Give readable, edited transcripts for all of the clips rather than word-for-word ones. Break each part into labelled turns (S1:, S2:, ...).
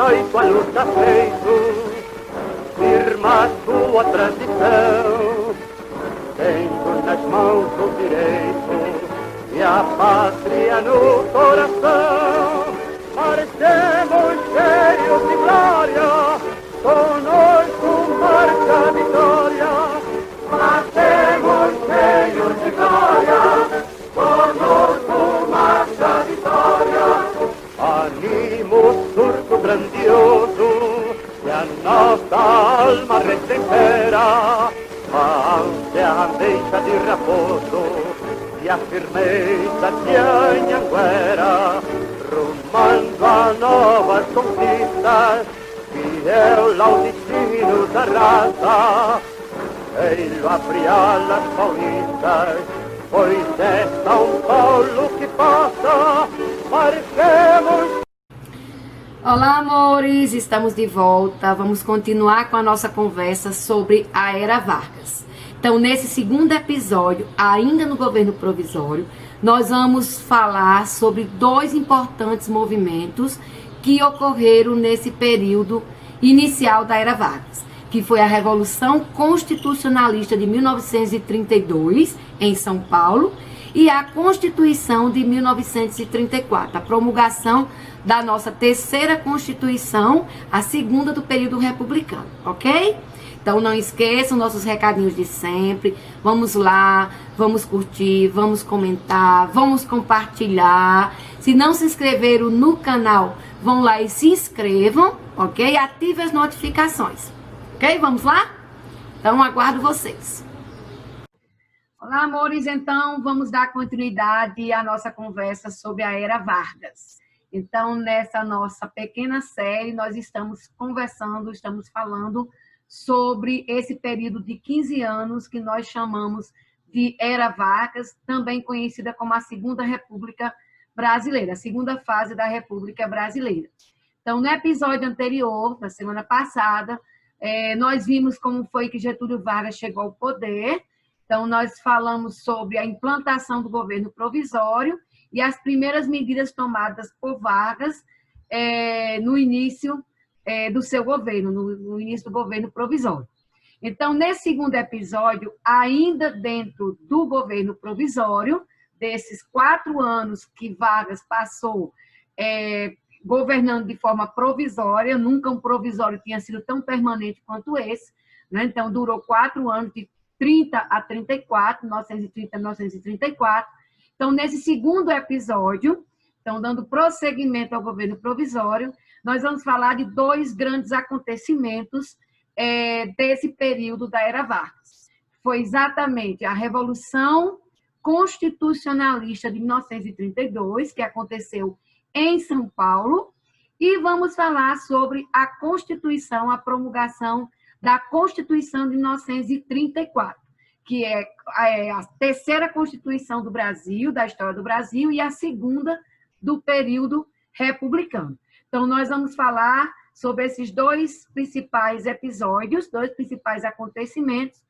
S1: peito a luta feito, firma a sua tradição, tendo nas mãos o direito e a pátria no coração. Marchemos cheios de glória, conosco marcha a vitória. Marchemos cheios de glória, conosco marcha a vitória. Animo surto grandioso e a nossa alma recempera, a ânsia deixa de raposo e a firmeza de Anhanguera, rumando a novas conquistas, fiel ao destino da raça. Ei-lo abriar las paulistas, pois é São Paulo que passa, marchemos.
S2: Olá, amores! Estamos de volta. Vamos continuar com a nossa conversa sobre a Era Vargas. Então, nesse segundo episódio, ainda no governo provisório, nós vamos falar sobre dois importantes movimentos que ocorreram nesse período inicial da Era Vargas, que foi a Revolução Constitucionalista de 1932, em São Paulo, e a Constituição de 1934, a promulgação da nossa terceira Constituição, a segunda do período republicano, ok? Então não esqueçam nossos recadinhos de sempre. Vamos lá, vamos curtir, vamos comentar, vamos compartilhar. Se não se inscreveram no canal, vão lá e se inscrevam, ok? Ative as notificações, ok? Vamos lá? Então aguardo vocês. Olá, amores. Então vamos dar continuidade à nossa conversa sobre a Era Vargas. Então, nessa nossa pequena série, nós estamos conversando, estamos falando sobre esse período de 15 anos que nós chamamos de Era Vargas, também conhecida como a Segunda República Brasileira, a segunda fase da República Brasileira. Então, no episódio anterior, da semana passada, nós vimos como foi que Getúlio Vargas chegou ao poder. Então, nós falamos sobre a implantação do governo provisório e as primeiras medidas tomadas por Vargas no início do seu governo, no início do governo provisório. Então, nesse segundo episódio, ainda dentro do governo provisório, desses 4 anos que Vargas passou governando de forma provisória, nunca um provisório tinha sido tão permanente quanto esse, né? Então, durou 4 anos, de 30 a 34, 1930 a 1934. Então, nesse segundo episódio, então, dando prosseguimento ao governo provisório, nós vamos falar de 2 grandes acontecimentos desse período da Era Vargas. Foi exatamente a Revolução Constitucionalista de 1932, que aconteceu em São Paulo, e vamos falar sobre a Constituição, a promulgação da Constituição de 1934, que é a terceira Constituição do Brasil, da história do Brasil, e a segunda do período republicano. Então, nós vamos falar sobre esses 2 principais episódios, 2 principais acontecimentos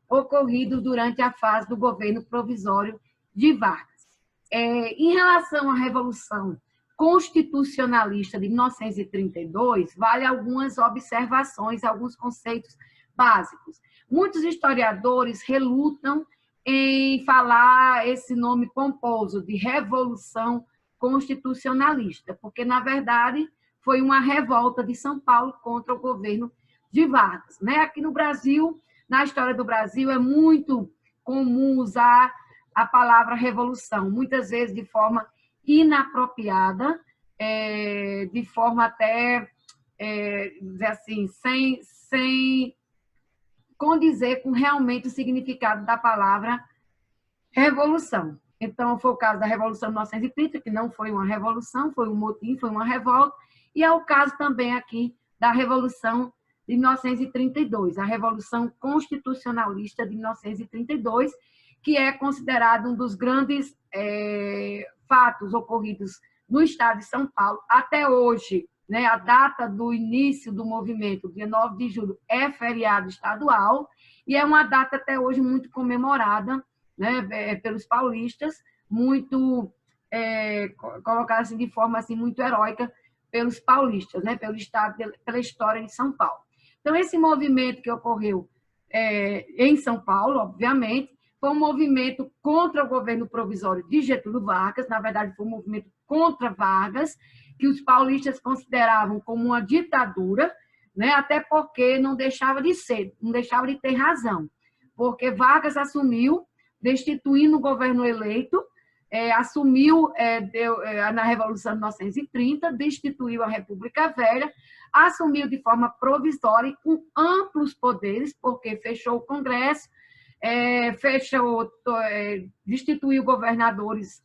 S2: ocorridos durante a fase do governo provisório de Vargas. Em relação à Revolução Constitucionalista de 1932, vale algumas observações, alguns conceitos básicos. Muitos historiadores relutam em falar esse nome pomposo de Revolução Constitucionalista, porque, na verdade, foi uma revolta de São Paulo contra o governo de Vargas, né? Aqui no Brasil, na história do Brasil, é muito comum usar a palavra revolução, muitas vezes de forma inapropriada, de forma até, dizer assim, sem condizer com realmente o significado da palavra revolução. Então, foi o caso da Revolução de 1930, que não foi uma revolução, foi um motim, foi uma revolta, e é o caso também aqui da Revolução de 1932, a Revolução Constitucionalista de 1932, que é considerado um dos grandes fatos ocorridos no estado de São Paulo. Até hoje, né, a data do início do movimento, dia 9 de julho, é feriado estadual, e é uma data até hoje muito comemorada, né, pelos paulistas, muito colocada assim, de forma assim, muito heróica, pelos paulistas, né, pelo Estado, pela história de São Paulo. Então, esse movimento que ocorreu em São Paulo, obviamente, foi um movimento contra o governo provisório de Getúlio Vargas, na verdade, foi um movimento contra Vargas, que os paulistas consideravam como uma ditadura, né, até porque não deixava de ser, não deixava de ter razão, porque Vargas assumiu, destituindo o governo eleito, assumiu na Revolução de 1930, destituiu a República Velha, assumiu de forma provisória com amplos poderes, porque fechou o Congresso, destituiu governadores,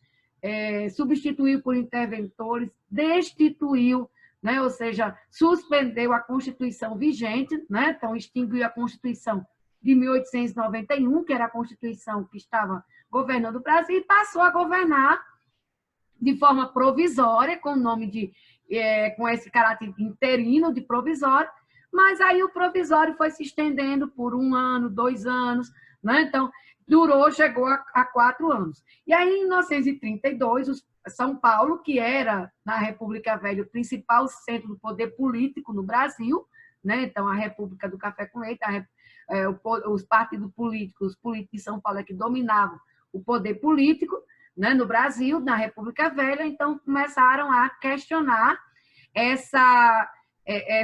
S2: substituiu por interventores, destituiu, né, ou seja, suspendeu a Constituição vigente, né, então extinguiu a Constituição de 1891, que era a Constituição que estava governando o Brasil, e passou a governar de forma provisória, com o nome com esse caráter interino de provisório, mas aí o provisório foi se estendendo por 1 ano, 2 anos, né? Então, chegou a 4 anos. E aí, em 1932, São Paulo, que era, na República Velha, o principal centro do poder político no Brasil, né? Então, a República do Café com Leite, os partidos políticos, os políticos de São Paulo é que dominavam o poder político, né, no Brasil, na República Velha, então começaram a questionar essa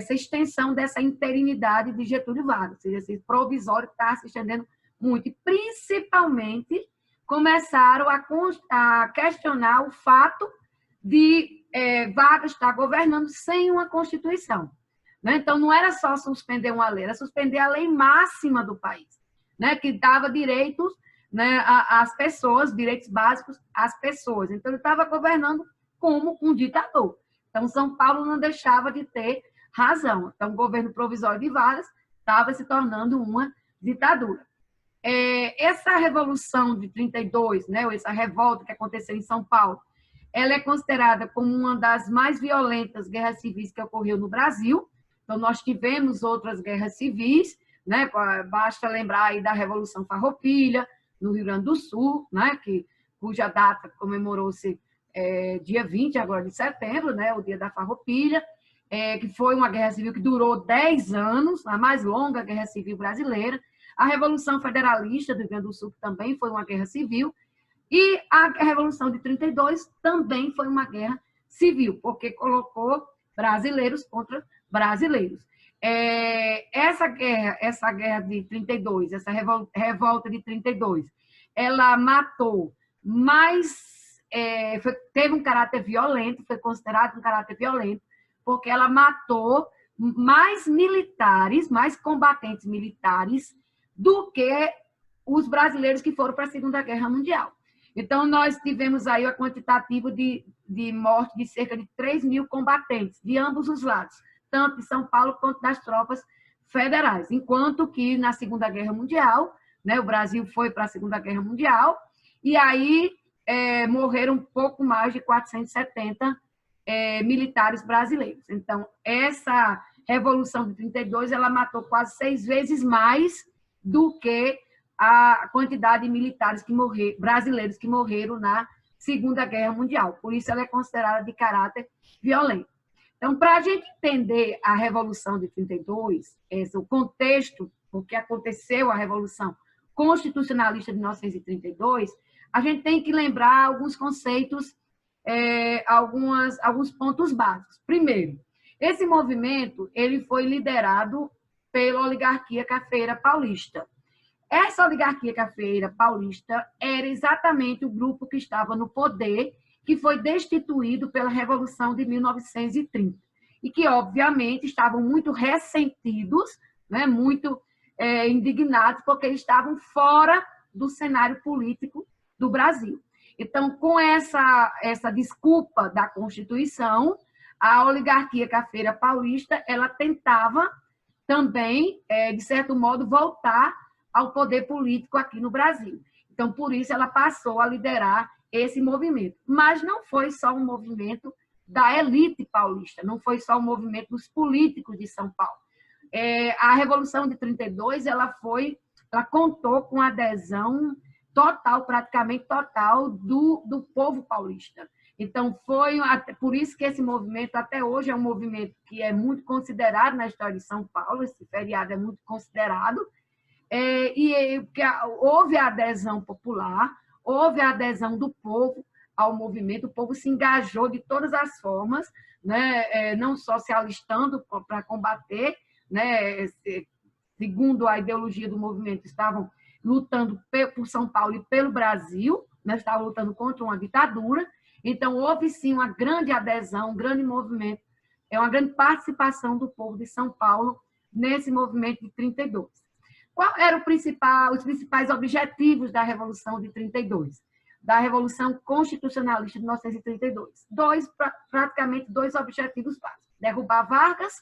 S2: extensão dessa interinidade de Getúlio Vargas, ou seja, esse provisório está se estendendo muito, e principalmente começaram a questionar o fato de Vargas estar governando sem uma Constituição. Né? Então, não era só suspender uma lei, era suspender a lei máxima do país, né, que dava direitos, né, às pessoas, direitos básicos às pessoas. Então, ele estava governando como um ditador. Então, São Paulo não deixava de ter razão. Então, o governo provisório de Vargas estava se tornando uma ditadura. Essa Revolução de 32, né, ou essa revolta que aconteceu em São Paulo, ela é considerada como uma das mais violentas guerras civis que ocorreu no Brasil. Então, nós tivemos outras guerras civis, né, basta lembrar aí da Revolução Farroupilha, no Rio Grande do Sul, né, cuja data comemorou-se dia 20 agora de setembro, né, o dia da Farroupilha, que foi uma guerra civil que durou 10 anos, a mais longa guerra civil brasileira. A Revolução Federalista do Rio Grande do Sul também foi uma guerra civil, e a Revolução de 32 também foi uma guerra civil, porque colocou brasileiros contra brasileiros. Essa guerra de 32, essa revolta de 32, ela matou teve um caráter violento, foi considerado um caráter violento, porque ela matou mais militares, mais combatentes militares, do que os brasileiros que foram para a Segunda Guerra Mundial. Então, nós tivemos aí a quantitativa de morte de cerca de 3.000 combatentes, de ambos os lados, tanto de São Paulo quanto das tropas federais. Enquanto que, na Segunda Guerra Mundial, né, o Brasil foi para a Segunda Guerra Mundial, e aí morreram um pouco mais de 470 militares brasileiros. Então, essa Revolução de 32, ela matou quase 6 vezes mais do que a quantidade de militares brasileiros que morreram na Segunda Guerra Mundial. Por isso, ela é considerada de caráter violento. Então, para a gente entender a Revolução de 32, o contexto, o que aconteceu a Revolução Constitucionalista de 1932, a gente tem que lembrar alguns conceitos, alguns pontos básicos. Primeiro, esse movimento ele foi liderado pela oligarquia cafeira paulista. Essa oligarquia cafeira paulista era exatamente o grupo que estava no poder, que foi destituído pela Revolução de 1930, e que, obviamente, estavam muito ressentidos, né, muito indignados, porque eles estavam fora do cenário político do Brasil. Então, com essa desculpa da Constituição, a oligarquia cafeira paulista ela tentava também, de certo modo, voltar ao poder político aqui no Brasil. Então, por isso, ela passou a liderar esse movimento. Mas não foi só um movimento da elite paulista, não foi só um movimento dos políticos de São Paulo. A Revolução de 32, ela contou com adesão total, praticamente total, do povo paulista. Então, por isso que esse movimento, até hoje, é um movimento que é muito considerado na história de São Paulo, esse feriado é muito considerado, porque houve a adesão popular, houve a adesão do povo ao movimento, o povo se engajou de todas as formas, né, não só se alistando para combater, né, segundo a ideologia do movimento, estavam lutando por São Paulo e pelo Brasil, né, estavam lutando contra uma ditadura. Então, houve sim uma grande adesão, um grande movimento, uma grande participação do povo de São Paulo nesse movimento de 32. Qual eram os principais objetivos da Revolução de 32? Da Revolução Constitucionalista de 1932? Praticamente dois objetivos básicos: derrubar Vargas,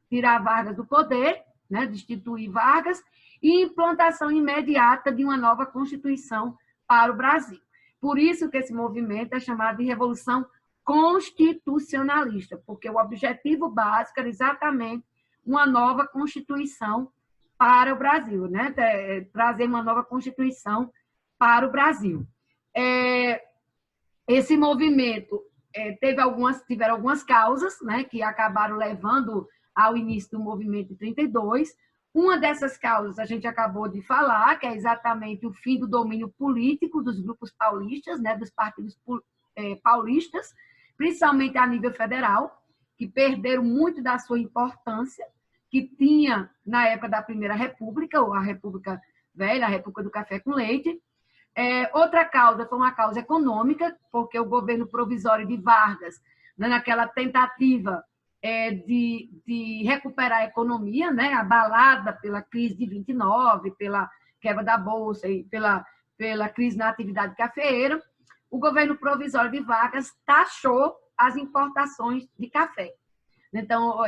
S2: tirar Vargas do poder, né, destituir Vargas, e implantação imediata de uma nova Constituição para o Brasil. Por isso que esse movimento é chamado de Revolução Constitucionalista, porque o objetivo básico era exatamente uma nova Constituição para o Brasil, né? Trazer uma nova Constituição para o Brasil. Esse movimento tiveram algumas causas, né, que acabaram levando ao início do movimento de 32. Uma dessas causas a gente acabou de falar, que é exatamente o fim do domínio político dos grupos paulistas, né, dos partidos paulistas, principalmente a nível federal, que perderam muito da sua importância, que tinha na época da Primeira República, ou a República Velha, a República do Café com Leite. Outra causa foi uma causa econômica, porque o governo provisório de Vargas, né, naquela tentativa de recuperar a economia, né, abalada pela crise de 29, pela quebra da Bolsa e pela crise na atividade cafeeira, o governo provisório de Vargas taxou as importações de café. Então,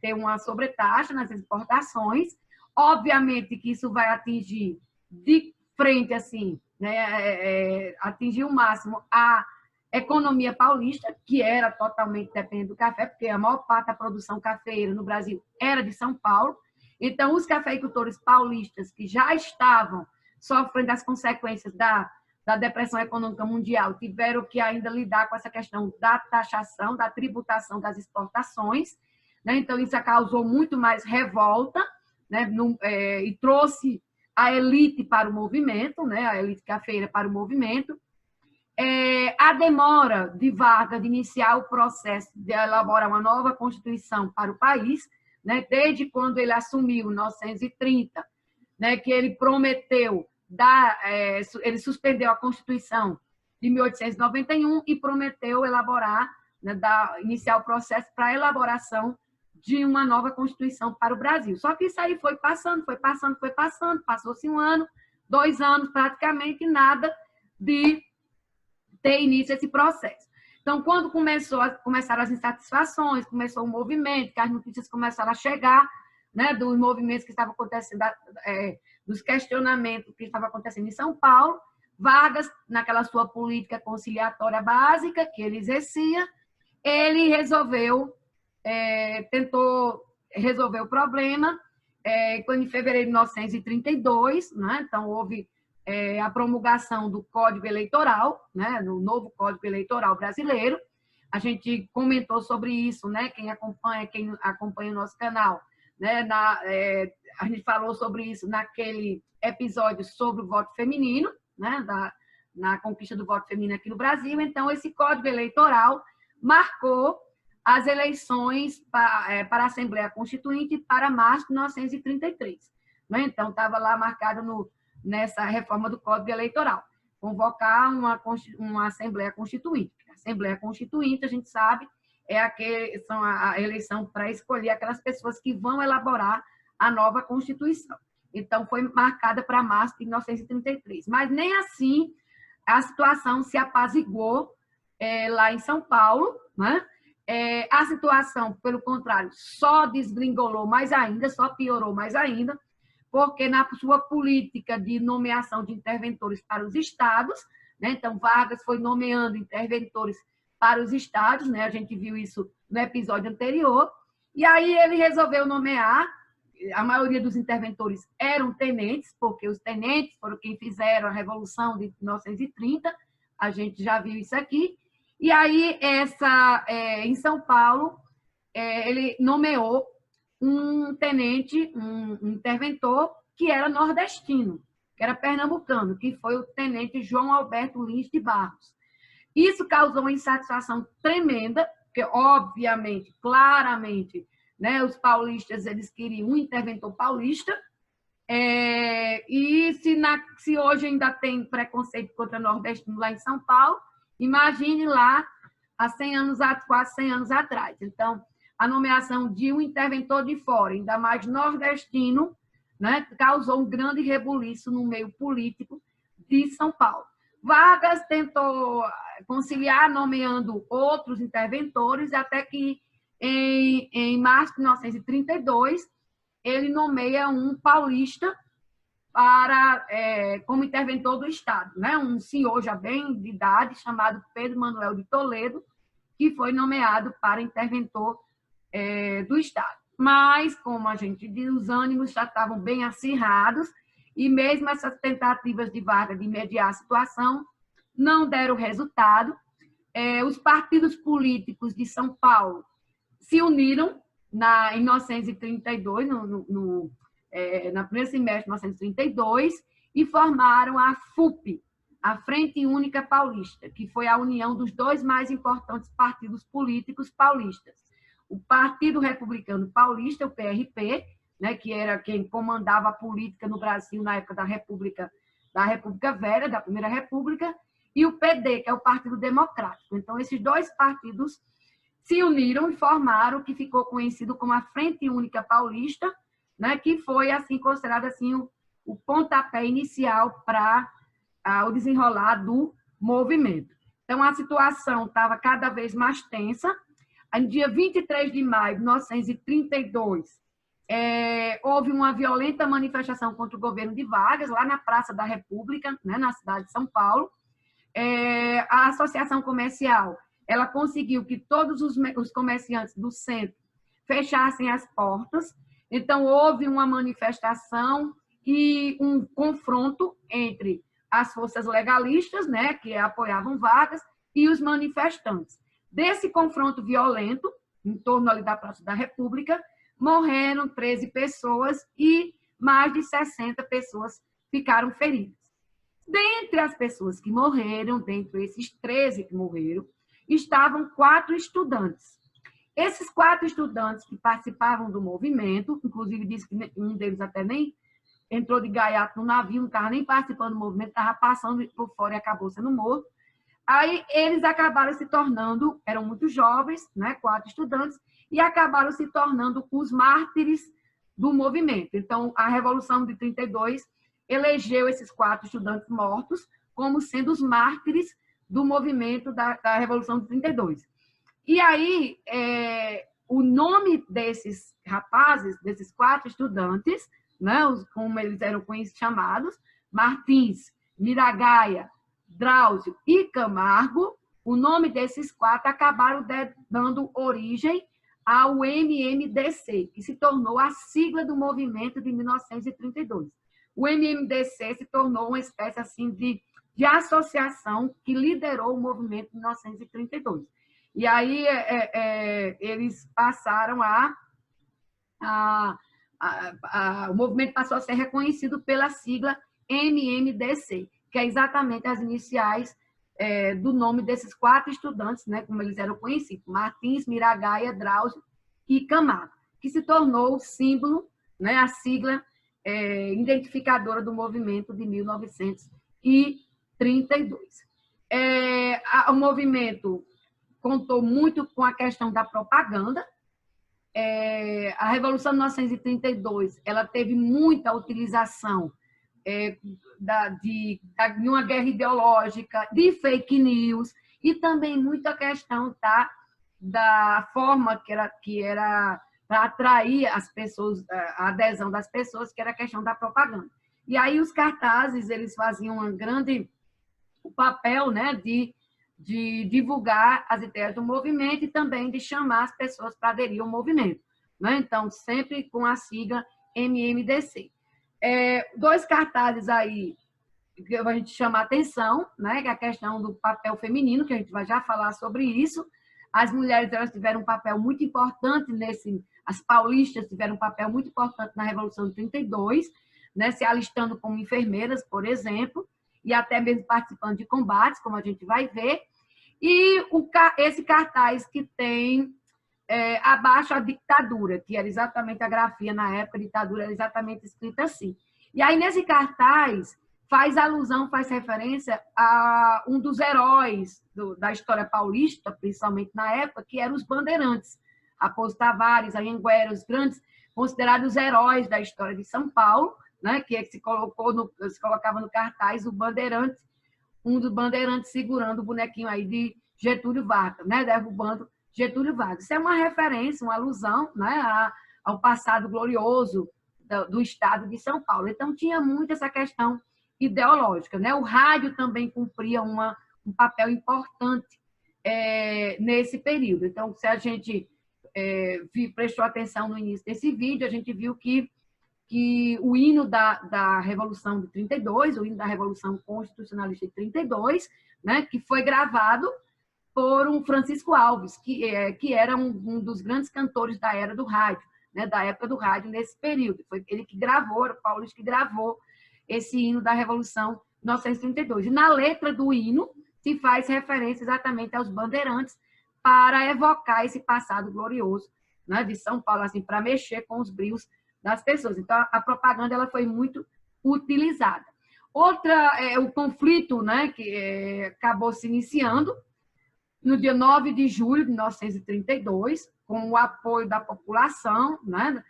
S2: tem uma sobretaxa nas exportações. Obviamente que isso vai atingir de frente, assim, né, atingir o máximo a economia paulista, que era totalmente dependente do café, porque a maior parte da produção cafeeira no Brasil era de São Paulo. Então, os cafeicultores paulistas que já estavam sofrendo as consequências da depressão econômica mundial tiveram que ainda lidar com essa questão da taxação, da tributação das exportações, né? Então, isso causou muito mais revolta, né? E trouxe a elite para o movimento, né? A elite cafeira para o movimento. A demora de Vargas de iniciar o processo de elaborar uma nova Constituição para o país, né, desde quando ele assumiu, em 1930, né, que ele prometeu ele suspendeu a Constituição de 1891 e prometeu elaborar, né, iniciar o processo para a elaboração de uma nova Constituição para o Brasil. Só que isso aí foi passando, passou-se 1 ano, 2 anos praticamente, nada de ter início esse processo. Então, quando começaram as insatisfações, começou o movimento, que as notícias começaram a chegar, né, dos movimentos que estavam acontecendo, dos questionamentos que estavam acontecendo em São Paulo, Vargas, naquela sua política conciliatória básica que ele exercia, ele tentou resolver o problema, quando em fevereiro de 1932, né, então houve a promulgação do Código Eleitoral, né, no novo Código Eleitoral brasileiro. A gente comentou sobre isso, né, quem acompanha o nosso canal, né, a gente falou sobre isso naquele episódio sobre o voto feminino, né, na conquista do voto feminino aqui no Brasil. Então, esse Código Eleitoral marcou as eleições para a Assembleia Constituinte para março de 1933. Né? Então, estava lá marcado nessa reforma do Código Eleitoral, convocar uma Assembleia Constituinte. A Assembleia Constituinte, a gente sabe, são a eleição para escolher aquelas pessoas que vão elaborar a nova Constituição. Então, foi marcada para março de 1933. Mas nem assim a situação se apaziguou lá em São Paulo, né? A situação, pelo contrário, só desgringolou mais ainda, só piorou mais ainda, porque na sua política de nomeação de interventores para os estados, né? Então, Vargas foi nomeando interventores para os estados, né? A gente viu isso no episódio anterior, e aí ele resolveu nomear, a maioria dos interventores eram tenentes, porque os tenentes foram quem fizeram a Revolução de 1930, a gente já viu isso aqui, E aí, em São Paulo, ele nomeou um tenente, um interventor, que era nordestino, que era pernambucano, que foi o tenente João Alberto Lins de Barros. Isso causou uma insatisfação tremenda, porque, obviamente, claramente, né, os paulistas eles queriam um interventor paulista, e se hoje ainda tem preconceito contra nordestino lá em São Paulo, imagine lá há 100 anos, quase 100 anos atrás. Então, a nomeação de um interventor de fora, ainda mais nordestino, né, causou um grande rebuliço no meio político de São Paulo. Vargas tentou conciliar, nomeando outros interventores, até que, em março de 1932, ele nomeia um paulista como interventor do Estado, né? Um senhor já bem de idade, chamado Pedro Manuel de Toledo, que foi nomeado para interventor do Estado. Mas, como a gente diz, os ânimos já estavam bem acirrados, e mesmo essas tentativas de Vargas de mediar a situação não deram resultado. Os partidos políticos de São Paulo se uniram em 1932, na primeira semestre de 1932, e formaram a FUP, a Frente Única Paulista, que foi a união dos dois mais importantes partidos políticos paulistas. O Partido Republicano Paulista, o PRP, né, que era quem comandava a política no Brasil na época da República Velha, da Primeira República, e o PD, que é o Partido Democrático. Então, esses dois partidos se uniram e formaram o que ficou conhecido como a Frente Única Paulista, né, que foi assim considerado assim o pontapé inicial para o desenrolar do movimento. Então, a situação estava cada vez mais tensa. No dia 23 de maio de 1932, houve uma violenta manifestação contra o governo de Vargas, lá na Praça da República, né, na cidade de São Paulo. A Associação Comercial ela conseguiu que todos os comerciantes do centro fechassem as portas. Então, houve uma manifestação e um confronto entre as forças legalistas, né, que apoiavam Vargas, e os manifestantes. Desse confronto violento, em torno ali da Praça da República, morreram 13 pessoas e mais de 60 pessoas ficaram feridas. Dentre as pessoas que morreram, dentre esses 13 que morreram, estavam 4 estudantes. Esses 4 estudantes que participavam do movimento, inclusive disse que um deles até nem entrou de gaiato no navio, não estava nem participando do movimento, estava passando por fora e acabou sendo morto. Aí eles acabaram se tornando, eram muito jovens, né, 4 estudantes, e acabaram se tornando os mártires do movimento. Então, a Revolução de 32 elegeu esses 4 estudantes mortos como sendo os mártires do movimento da Revolução de 32. E aí, o nome desses rapazes, desses 4 estudantes, né, como eles eram chamados, Martins, Miragaia, Drauzio e Camargo, o nome desses 4 acabaram dando origem ao MMDC, que se tornou a sigla do movimento de 1932. O MMDC se tornou uma espécie assim de associação que liderou o movimento de 1932. E aí eles passaram o movimento passou a ser reconhecido pela sigla MMDC, que é exatamente as iniciais do nome desses 4 estudantes, né, como eles eram conhecidos, Martins, Miragaia, Drauzio e Camargo, que se tornou o símbolo, né, a sigla identificadora do movimento de 1932. O movimento contou muito com a questão da propaganda. A Revolução de 1932 ela teve muita utilização de uma guerra ideológica, de fake news, e também muita questão da forma que era para atrair as pessoas, a adesão das pessoas, que era a questão da propaganda. E aí os cartazes eles faziam o papel, né, de divulgar as ideias do movimento e também de chamar as pessoas para aderir ao movimento, né? Então, sempre com a sigla MMDC. 2 cartazes aí que a gente chama a atenção, né, que é a questão do papel feminino, que a gente vai já falar sobre isso. As mulheres, elas tiveram um papel muito importante as paulistas tiveram um papel muito importante na Revolução de 32, né, se alistando como enfermeiras, por exemplo, e até mesmo participando de combates, como a gente vai ver. E esse cartaz que tem abaixo a ditadura, que era exatamente a grafia na época, a ditadura era exatamente escrita assim. E aí, nesse cartaz, faz alusão, faz referência a um dos heróis da história paulista, principalmente na época, que eram os bandeirantes. Raposo Tavares, Anhanguera, os grandes, considerados heróis da história de São Paulo, né, que se colocava no cartaz o bandeirante, um dos bandeirantes segurando o bonequinho aí de Getúlio Vargas, né, derrubando Getúlio Vargas. Isso é uma referência, uma alusão, né, ao passado glorioso do estado de São Paulo. Então, tinha muito essa questão ideológica, né? O rádio também cumpria um papel importante nesse período. Então, se a gente prestou atenção no início desse vídeo, a gente viu que o hino da Revolução de 32, o hino da Revolução Constitucionalista de 32, né, que foi gravado por um Francisco Alves, que era um dos grandes cantores da era do rádio, né, da época do rádio nesse período. Foi ele que gravou, era o Paulista que gravou esse hino da Revolução de 1932. E na letra do hino se faz referência exatamente aos bandeirantes para evocar esse passado glorioso, né, de São Paulo, assim, para mexer com os brios das pessoas. Então, a propaganda ela foi muito utilizada. Outra é o conflito, né, que acabou se iniciando no dia 9 de julho de 1932, com o apoio da população, né,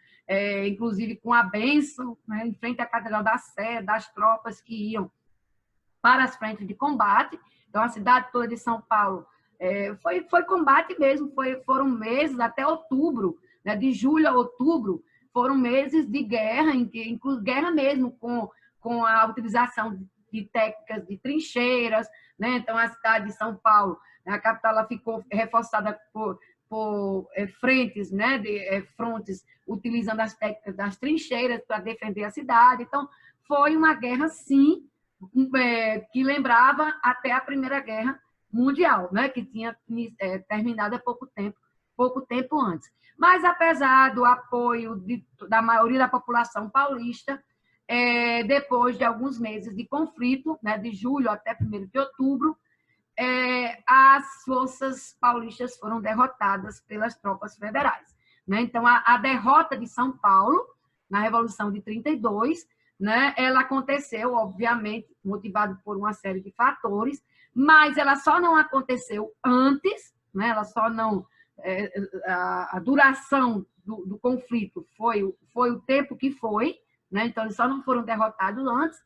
S2: inclusive com a bênção, né, em frente à Catedral da Sé, das tropas que iam para as frentes de combate. Então, a cidade toda de São Paulo foi combate mesmo, foram meses até outubro, né, de julho a outubro, foram meses de guerra, inclusive guerra mesmo, com a utilização de técnicas de trincheiras, né? Então, a cidade de São Paulo, a capital, ela ficou reforçada por frentes, né? Frontes, utilizando as técnicas das trincheiras para defender a cidade. Então, foi uma guerra, sim, que lembrava até a Primeira Guerra Mundial, né? Que tinha terminado há pouco tempo antes. Mas, apesar do apoio da maioria da população paulista, depois de alguns meses de conflito, né, de julho até 1º de outubro, as forças paulistas foram derrotadas pelas tropas federais, né? Então, a derrota de São Paulo, na Revolução de 32, né, ela aconteceu, obviamente, motivado por uma série de fatores, mas ela só não aconteceu antes, né, ela só não... a duração do conflito foi o tempo que foi, né? Então, eles só não foram derrotados antes,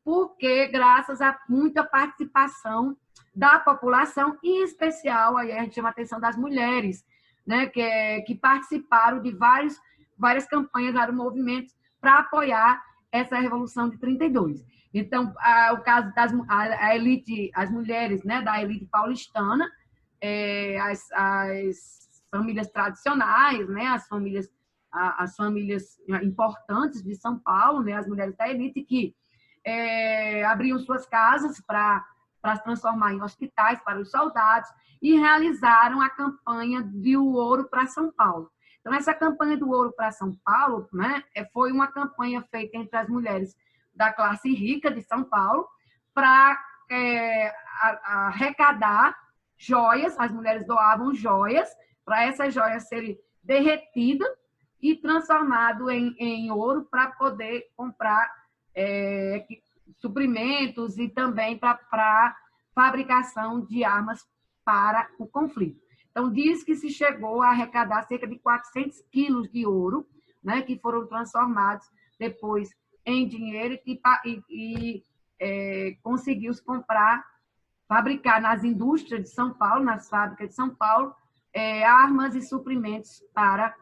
S2: porque graças a muita participação da população, e em especial, aí a gente chama a atenção das mulheres, né? que participaram de várias campanhas, vários movimentos para apoiar essa Revolução de 32. Então, o caso a elite, as mulheres, né, da elite paulistana, as famílias tradicionais, né, as famílias importantes de São Paulo, né, as mulheres da elite que abriam suas casas para se transformar em hospitais para os soldados e realizaram a campanha do Ouro para São Paulo. Então, essa campanha do Ouro para São Paulo, né, foi uma campanha feita entre as mulheres da classe rica de São Paulo para arrecadar joias. As mulheres doavam joias para essas joias serem derretidas e transformado em ouro para poder comprar suprimentos e também para fabricação de armas para o conflito. Então, diz que se chegou a arrecadar cerca de 400 quilos de ouro, né, que foram transformados depois em dinheiro e conseguiu-se fabricar nas indústrias de São Paulo, nas fábricas de São Paulo, armas e suprimentos para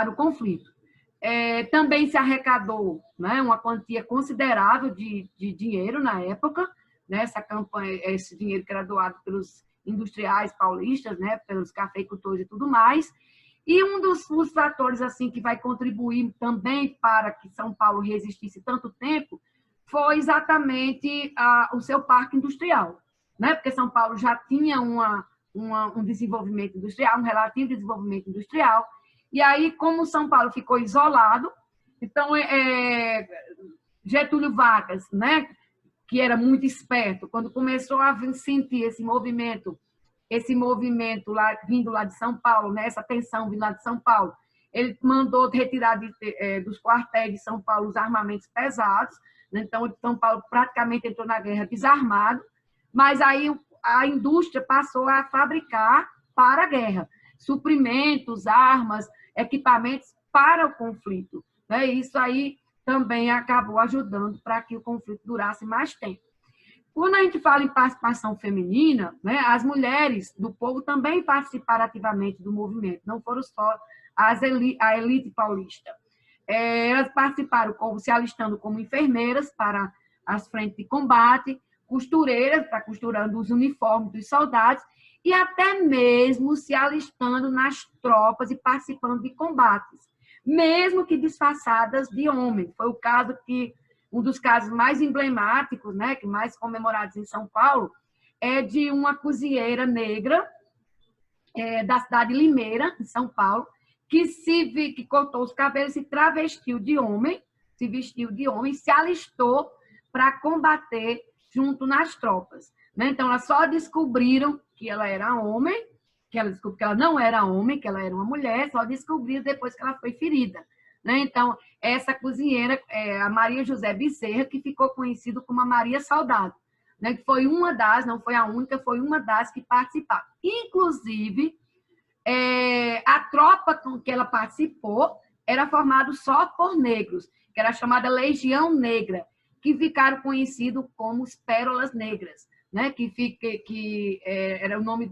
S2: o conflito. Também se arrecadou, né, uma quantia considerável de dinheiro na época, né, essa campanha, esse dinheiro que era doado pelos industriais paulistas, né, pelos cafeicultores e tudo mais, E um dos fatores assim que vai contribuir também para que São Paulo resistisse tanto tempo foi exatamente o seu parque industrial, né? Porque São Paulo já tinha um desenvolvimento industrial, um relativo desenvolvimento industrial, e aí, como São Paulo ficou isolado, então Getúlio Vargas, né, que era muito esperto, quando começou a sentir esse movimento lá, vindo lá de São Paulo, né, essa tensão vindo lá de São Paulo, ele mandou retirar dos quartéis de São Paulo os armamentos pesados, né, então São Paulo praticamente entrou na guerra desarmado, mas aí a indústria passou a fabricar para a guerra, suprimentos, armas, equipamentos para o conflito, né, isso aí também acabou ajudando para que o conflito durasse mais tempo. Quando a gente fala em participação feminina, né, as mulheres do povo também participaram ativamente do movimento, não foram só a elite paulista. Elas participaram se alistando como enfermeiras para as frentes de combate, costureiras para costurando os uniformes dos soldados e até mesmo se alistando nas tropas e participando de combates, mesmo que disfarçadas de homens. Foi o caso um dos casos mais emblemáticos, né, que mais comemorados em São Paulo, é de uma cozinheira negra da cidade de Limeira, em São Paulo, que cortou os cabelos, se travestiu de homem, se vestiu de homem, se alistou para combater junto nas tropas, né? Então, elas só descobriram que ela era homem, que ela descobriu que ela não era homem, que ela era uma mulher, só descobriram depois que ela foi ferida, né? Então, essa cozinheira, a Maria José Bezerra, que ficou conhecida como a Maria Soldado, né? Que foi uma das, não foi a única, foi uma das que participaram. Inclusive, a tropa com que ela participou era formada só por negros, que era chamada Legião Negra, que ficaram conhecidos como os Pérolas Negras, né? Que era o nome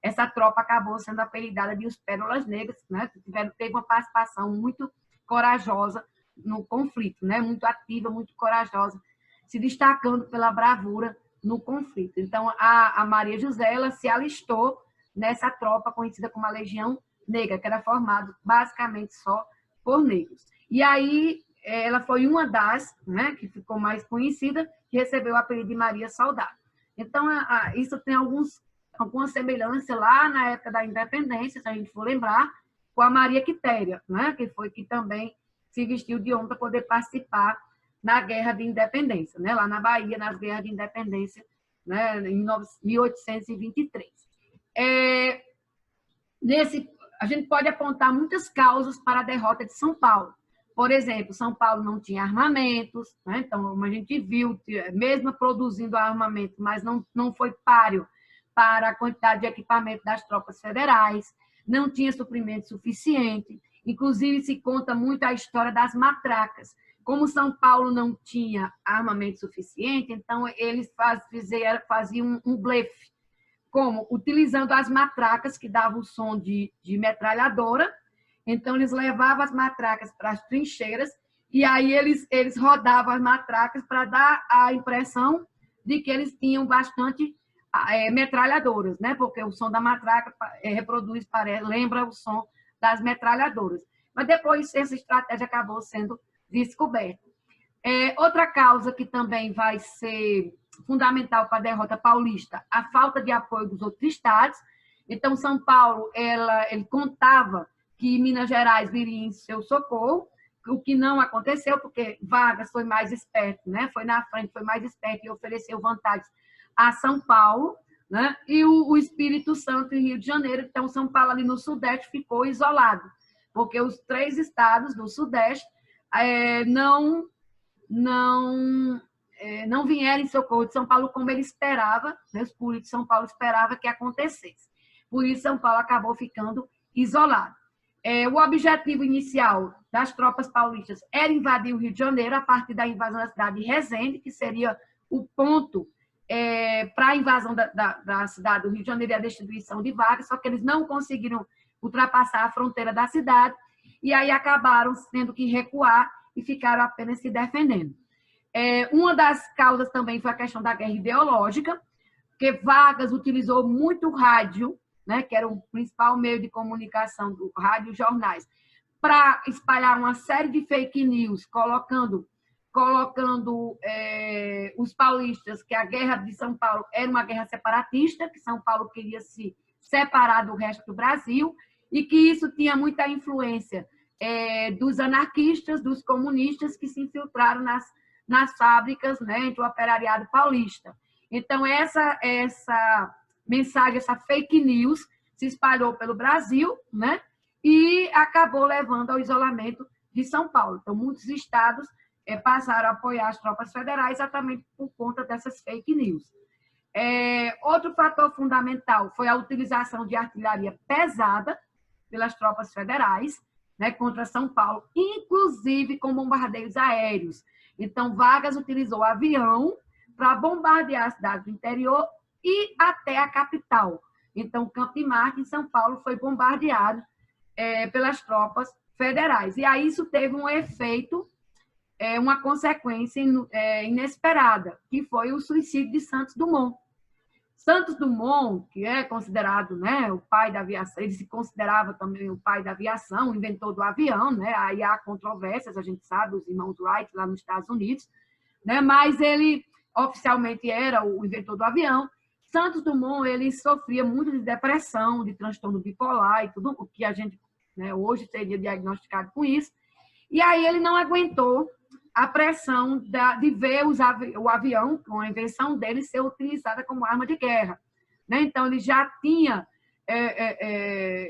S2: essa tropa acabou sendo apelidada de os Pérolas Negras, né? Teve uma participação muito corajosa no conflito, né? Muito ativa, muito corajosa, se destacando pela bravura no conflito. Então, a Maria José, ela se alistou nessa tropa conhecida como a Legião Negra, que era formada basicamente só por negros. E aí, ela foi uma das, né, que ficou mais conhecida, que recebeu o apelido de Maria Soldado. Então, isso tem alguma semelhança lá na época da independência, se a gente for lembrar, com a Maria Quitéria, né, que também se vestiu de homem para poder participar na Guerra de Independência, né, lá na Bahia, nas Guerras de Independência, né, em 1823. A gente pode apontar muitas causas para a derrota de São Paulo. Por exemplo, São Paulo não tinha armamentos, né? Então, como a gente viu, mesmo produzindo armamento, mas não foi páreo para a quantidade de equipamento das tropas federais, não tinha suprimento suficiente. Inclusive, se conta muito a história das matracas. Como São Paulo não tinha armamento suficiente, então eles faziam um blefe, como utilizando as matracas que davam o som de metralhadora. Então, eles levavam as matracas para as trincheiras e aí eles rodavam as matracas para dar a impressão de que eles tinham bastante metralhadoras, né? Porque o som da matraca lembra o som das metralhadoras. Mas depois essa estratégia acabou sendo descoberta. Outra causa que também vai ser fundamental para a derrota paulista, a falta de apoio dos outros estados. Então, São Paulo, ele contava que Minas Gerais viria em seu socorro, o que não aconteceu, porque Vargas foi mais esperto, né? Foi na frente, foi mais esperto e ofereceu vantagens a São Paulo, né? E o Espírito Santo e Rio de Janeiro. Então, São Paulo ali no Sudeste ficou isolado, porque os 3 estados do Sudeste não vieram em socorro de São Paulo como ele esperava, né? Os políticos de São Paulo esperavam que acontecesse. Por isso, São Paulo acabou ficando isolado. O objetivo inicial das tropas paulistas era invadir o Rio de Janeiro a partir da invasão da cidade de Resende, que seria o ponto para a invasão da cidade do Rio de Janeiro e a destituição de Vargas, só que eles não conseguiram ultrapassar a fronteira da cidade e aí acabaram tendo que recuar e ficaram apenas se defendendo. Uma das causas também foi a questão da guerra ideológica, porque Vargas utilizou muito rádio, né, que era o principal meio de comunicação do rádio e jornais, para espalhar uma série de fake news, colocando os paulistas que a Guerra de São Paulo era uma guerra separatista, que São Paulo queria se separar do resto do Brasil, e que isso tinha muita influência dos anarquistas, dos comunistas que se infiltraram nas fábricas, né, entre o operariado paulista. Então, essa mensagem, essa fake news, se espalhou pelo Brasil, né, e acabou levando ao isolamento de São Paulo. Então, muitos estados passaram a apoiar as tropas federais exatamente por conta dessas fake news. Outro fator fundamental foi a utilização de artilharia pesada pelas tropas federais, né, contra São Paulo, inclusive com bombardeios aéreos. Então, Vargas utilizou avião para bombardear a cidade do interior e até a capital. Então, o Campo de Marte, em São Paulo, foi bombardeado pelas tropas federais. E aí isso teve um efeito, uma consequência inesperada, que foi o suicídio de Santos Dumont. Santos Dumont, que é considerado, né, o pai da aviação, ele se considerava também o pai da aviação, o inventor do avião, né? Aí há controvérsias, a gente sabe, os irmãos Wright lá nos Estados Unidos, né? Mas ele oficialmente era o inventor do avião. Santos Dumont, ele sofria muito de depressão, de transtorno bipolar e tudo o que a gente, né, hoje seria diagnosticado com isso. E aí ele não aguentou a pressão de ver o avião, com a invenção dele, ser utilizada como arma de guerra, né? Então, ele já tinha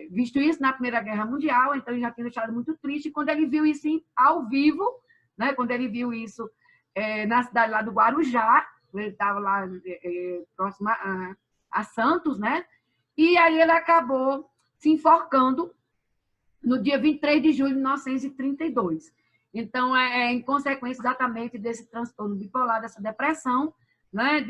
S2: visto isso na Primeira Guerra Mundial, então ele já tinha deixado muito triste. Quando ele viu isso ao vivo, né? Quando ele viu isso na cidade lá do Guarujá, ele estava lá próximo a Santos, né? E aí ele acabou se enforcando no dia 23 de julho de 1932. Então, em consequência exatamente desse transtorno bipolar, dessa depressão, né,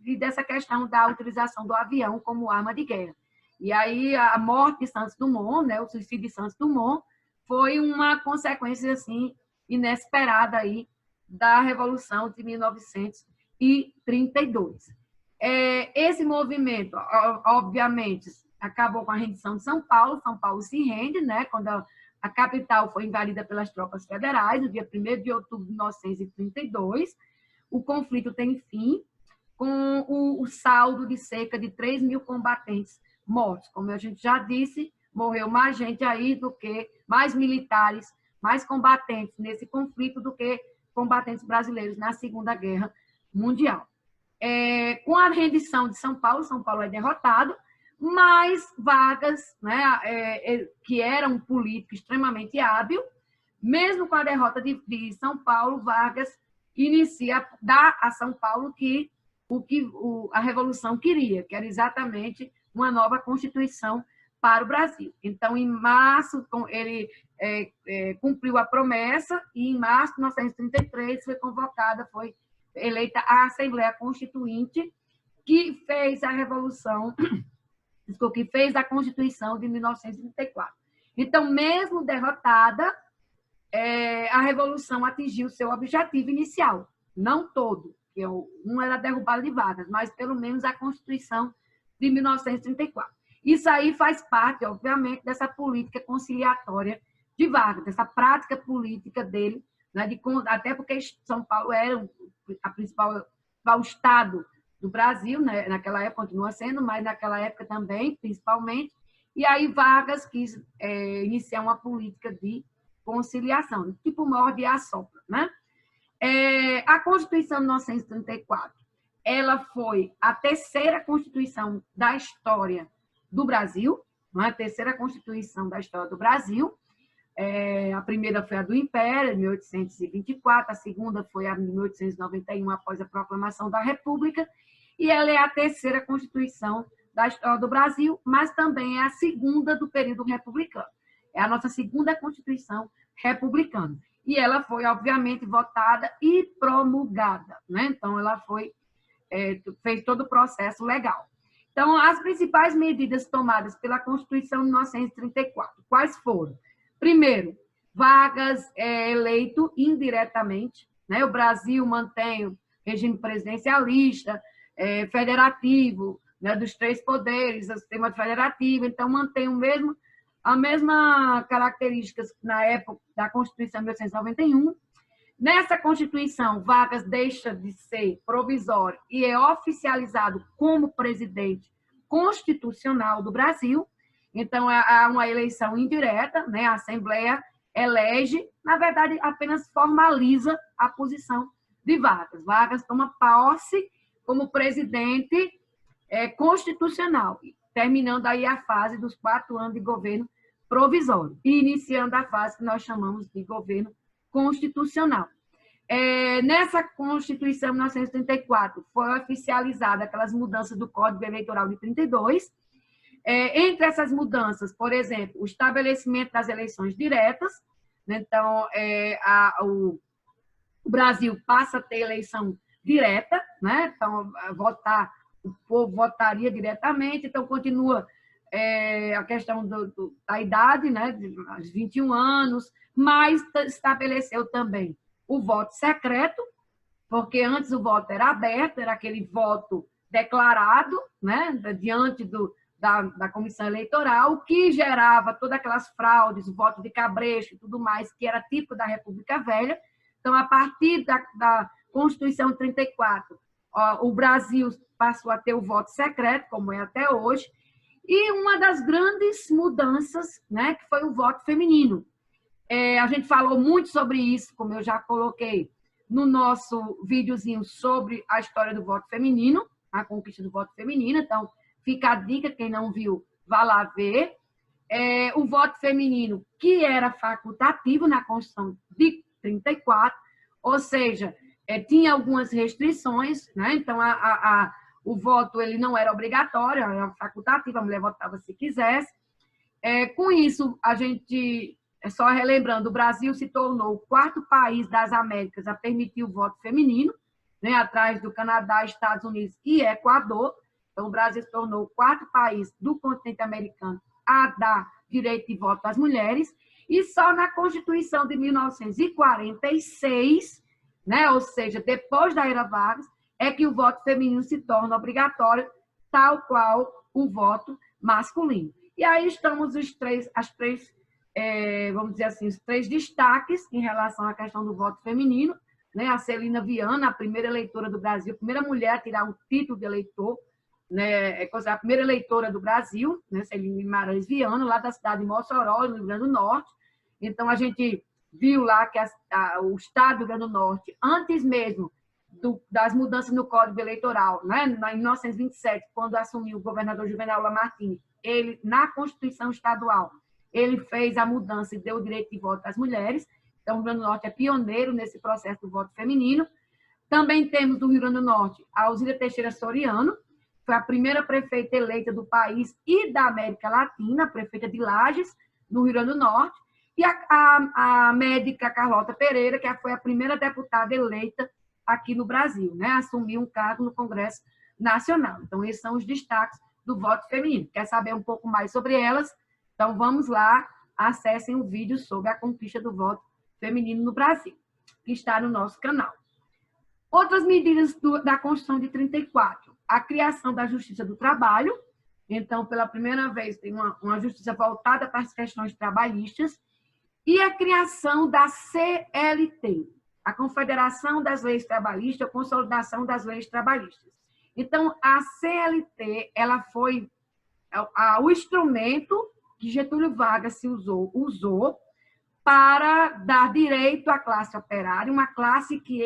S2: e dessa questão da utilização do avião como arma de guerra. E aí a morte de Santos Dumont, né, o suicídio de Santos Dumont, foi uma consequência assim inesperada aí da Revolução de 1932. Esse movimento, obviamente, acabou com a rendição de São Paulo. São Paulo se rende, né, quando a capital foi invadida pelas tropas federais, no dia 1º de outubro de 1932. O conflito tem fim com o saldo de cerca de 3 mil combatentes mortos. Como a gente já disse, morreu mais gente aí do que, mais militares, mais combatentes nesse conflito do que combatentes brasileiros na Segunda Guerra Mundial. Com a rendição de São Paulo é derrotado, mas Vargas, né, que era um político extremamente hábil, mesmo com a derrota de São Paulo, Vargas dá a São Paulo a Revolução queria, que era exatamente uma nova Constituição para o Brasil. Então, em março, ele cumpriu a promessa, e em março de 1933 foi eleita a Assembleia Constituinte, que fez a Revolução, que fez a Constituição de 1934. Então, mesmo derrotada, a Revolução atingiu seu objetivo inicial. Não todo, que não era a derrubada de Vargas, mas pelo menos a Constituição de 1934. Isso aí faz parte, obviamente, dessa política conciliatória de Vargas, dessa prática política dele, né, até porque São Paulo era o principal estado do Brasil, né? Naquela época continua sendo, mas naquela época também, principalmente. E aí Vargas quis iniciar uma política de conciliação, tipo morde e assopra, né? A Constituição de 1934, ela foi a terceira Constituição da história do Brasil, não é? A terceira Constituição da história do Brasil. A primeira foi a do Império, em 1824, a segunda foi a de 1891, após a proclamação da República, e ela é a terceira Constituição da história do Brasil, mas também é a segunda do período republicano. É a nossa segunda Constituição republicana. E ela foi, obviamente, votada e promulgada, né? Então, ela fez todo o processo legal. Então, as principais medidas tomadas pela Constituição de 1934, quais foram? Primeiro, Vargas é eleito indiretamente, né? O Brasil mantém o regime presidencialista, federativo, né, dos três poderes, o sistema federativo, então mantém a mesma características na época da Constituição de 1891. Nessa Constituição, Vargas deixa de ser provisório e é oficializado como presidente constitucional do Brasil. Então, há uma eleição indireta, né? A Assembleia elege, na verdade, apenas formaliza a posição de Vargas. Vargas toma posse como presidente constitucional, terminando aí a fase dos 4 anos de governo provisório e iniciando a fase que nós chamamos de governo constitucional. Nessa Constituição de 1934, foi oficializada aquelas mudanças do Código Eleitoral de 32. Entre essas mudanças, por exemplo, o estabelecimento das eleições diretas, então, o Brasil passa a ter eleição direta, né? Então, o povo votaria diretamente, então continua a questão da idade, né, de 21 anos, mas estabeleceu também o voto secreto, porque antes o voto era aberto, era aquele voto declarado, né, diante da comissão eleitoral, que gerava todas aquelas fraudes, o voto de cabresto e tudo mais, que era típico da República Velha. Então, a partir da Constituição de 34, o Brasil passou a ter o voto secreto, como é até hoje, e uma das grandes mudanças, né, que foi o voto feminino. A gente falou muito sobre isso, como eu já coloquei no nosso videozinho sobre a história do voto feminino, a conquista do voto feminino. Então, fica a dica, quem não viu, vá lá ver. O voto feminino, que era facultativo na Constituição de 34, ou seja, tinha algumas restrições, né? Então, o voto ele não era obrigatório, era facultativo, a mulher votava se quisesse. Com isso, a gente, só relembrando, o Brasil se tornou o 4º país das Américas a permitir o voto feminino, né? Atrás do Canadá, Estados Unidos e Equador. Então, o Brasil se tornou o 4º país do continente americano a dar direito de voto às mulheres, e só na Constituição de 1946, né, ou seja, depois da era Vargas, é que o voto feminino se torna obrigatório, tal qual o voto masculino. E aí estamos vamos dizer assim, os 3 destaques em relação à questão do voto feminino, né? A Celina Viana, a primeira eleitora do Brasil, a primeira mulher a tirar um título de eleitor, né? A primeira eleitora do Brasil, né? Celina Guimarães Viana, lá da cidade de Mossoró, no Rio Grande do Norte. Então, a gente viu lá que o Estado do Rio Grande do Norte, antes mesmo das mudanças no Código Eleitoral, né? Em 1927, quando assumiu o governador Juvenal Lamartine, ele, na Constituição Estadual, ele fez a mudança e deu o direito de voto às mulheres. Então, o Rio Grande do Norte é pioneiro nesse processo do voto feminino. Também temos do Rio Grande do Norte a Alzira Teixeira Soriano, foi a primeira prefeita eleita do país e da América Latina, prefeita de Lages, no Rio Grande do Norte, e a médica Carlota Pereira, que foi a primeira deputada eleita aqui no Brasil, né? Assumiu um cargo no Congresso Nacional. Então, esses são os destaques do voto feminino. Quer saber um pouco mais sobre elas? Então, vamos lá, acessem o vídeo sobre a conquista do voto feminino no Brasil, que está no nosso canal. Outras medidas da Constituição de 34, a criação da Justiça do Trabalho. Então, pela primeira vez, tem uma justiça voltada para as questões trabalhistas, e a criação da CLT, a Confederação das Leis Trabalhistas, a Consolidação das Leis Trabalhistas. Então, a CLT, ela foi o instrumento que Getúlio Vargas usou para dar direito à classe operária, uma classe que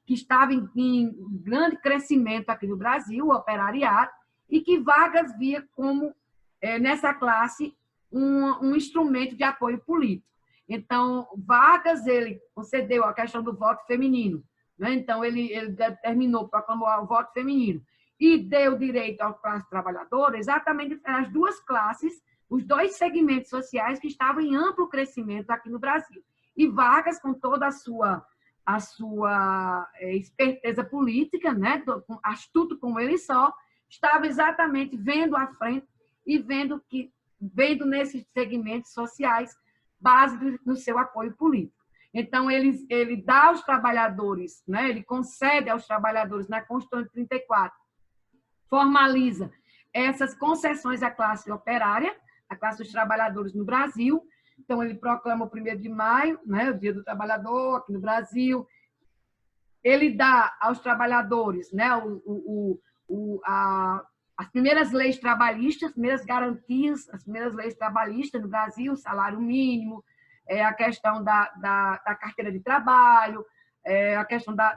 S2: estava em grande crescimento aqui no Brasil, o operariado, e que Vargas via como, nessa classe, um instrumento de apoio político. Então, Vargas, ele concedeu a questão do voto feminino, né? Então, ele determinou, proclamou o voto feminino e deu direito à classe trabalhadora, exatamente as 2 classes, os 2 segmentos sociais que estavam em amplo crescimento aqui no Brasil. E Vargas, com toda a sua esperteza política, né? Astuto como ele só, estava exatamente vendo à frente e vendo nesses segmentos sociais base no seu apoio político. Então, ele dá aos trabalhadores, né? Ele concede aos trabalhadores, na Constituição de 34, formaliza essas concessões à classe operária, à classe dos trabalhadores no Brasil. Então, ele proclama o 1º de maio, né, o Dia do Trabalhador aqui no Brasil. Ele dá aos trabalhadores, né, as primeiras leis trabalhistas, as primeiras garantias, as primeiras leis trabalhistas no Brasil, o salário mínimo, a questão da carteira de trabalho, a questão da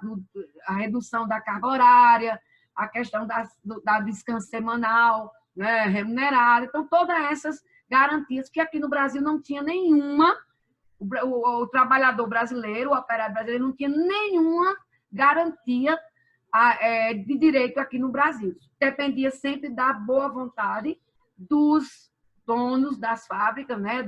S2: redução da carga horária, a questão da descanso semanal, né, remunerado. Então, todas essas garantias que aqui no Brasil não tinha nenhuma, o trabalhador brasileiro, o operário brasileiro, não tinha nenhuma garantia de direito aqui no Brasil. Dependia sempre da boa vontade dos donos das fábricas, né,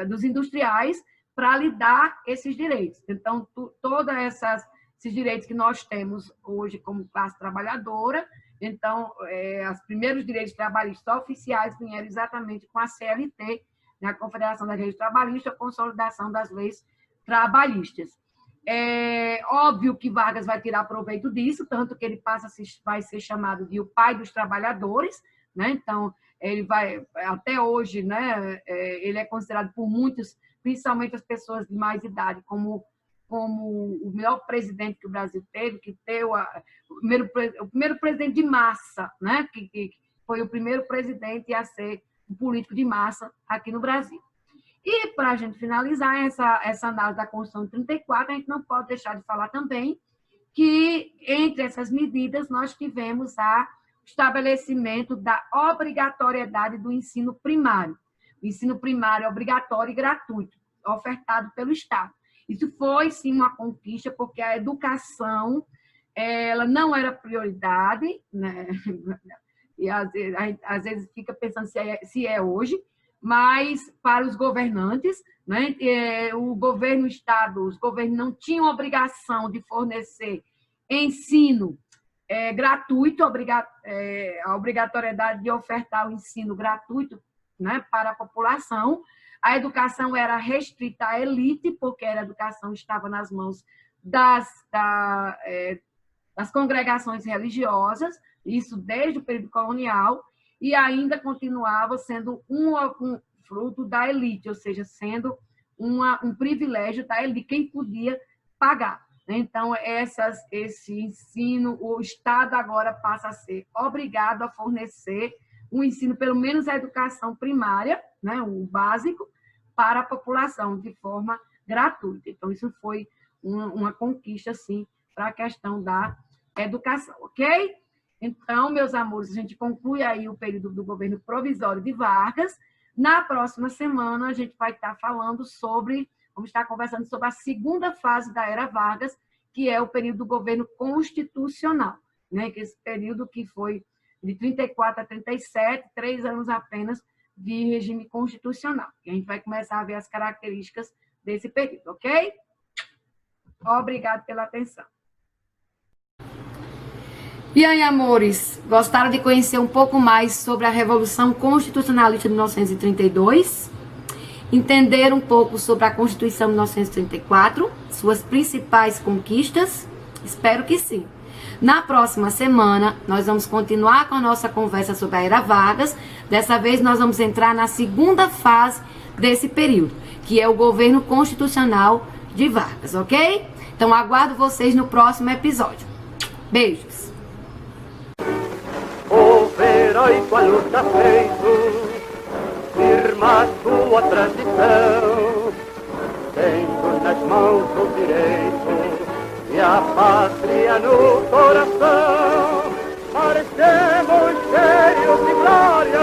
S2: dos industriais, para lhe dar esses direitos. Então, todos esses direitos que nós temos hoje como classe trabalhadora, então, os primeiros direitos trabalhistas oficiais vieram exatamente com a CLT, né, a Confederação das Leis Trabalhistas, a consolidação das leis trabalhistas. É óbvio que Vargas vai tirar proveito disso, tanto que ele vai ser chamado de o pai dos trabalhadores, né? Então, ele vai, até hoje, né, ele é considerado por muitos, principalmente as pessoas de mais idade, como o melhor presidente que o Brasil teve, que teve o primeiro presidente de massa, né? Que foi o primeiro presidente a ser um político de massa aqui no Brasil. E, para a gente finalizar essa análise da Constituição de 34, a gente não pode deixar de falar também que, entre essas medidas, nós tivemos o estabelecimento da obrigatoriedade do ensino primário. O ensino primário é obrigatório e gratuito, ofertado pelo Estado. Isso foi, sim, uma conquista, porque a educação ela não era prioridade, né? E às vezes fica pensando se é hoje, mas para os governantes, né, o governo, o Estado, os governos não tinham obrigação de fornecer ensino gratuito, a obrigatoriedade de ofertar o ensino gratuito, né, para a população. A educação era restrita à elite, porque a educação estava nas mãos das congregações religiosas, isso desde o período colonial, e ainda continuava sendo um fruto da elite, ou seja, sendo um privilégio da elite, quem podia pagar. Então, esse ensino, o Estado agora passa a ser obrigado a fornecer um ensino, pelo menos a educação primária, né, o básico, para a população, de forma gratuita. Então, isso foi uma conquista, sim, para a questão da educação, ok? Então, meus amores, a gente conclui aí o período do governo provisório de Vargas. Na próxima semana, a gente vai estar falando vamos estar conversando sobre a segunda fase da era Vargas, que é o período do governo constitucional, né? Que esse período que foi de 34 a 37, 3 anos apenas de regime constitucional. E a gente vai começar a ver as características desse período, ok? Obrigado pela atenção.
S3: E aí, amores, gostaram de conhecer um pouco mais sobre a Revolução Constitucionalista de 1932? Entender um pouco sobre a Constituição de 1934, suas principais conquistas? Espero que sim. Na próxima semana, nós vamos continuar com a nossa conversa sobre a Era Vargas. Dessa vez, nós vamos entrar na segunda fase desse período, que é o governo constitucional de Vargas, ok? Então, aguardo vocês no próximo episódio. Beijos!
S1: Heróico a luta feito, firma sua tradição, tendo nas mãos o direito e a pátria no coração, parecemos cheios de glória.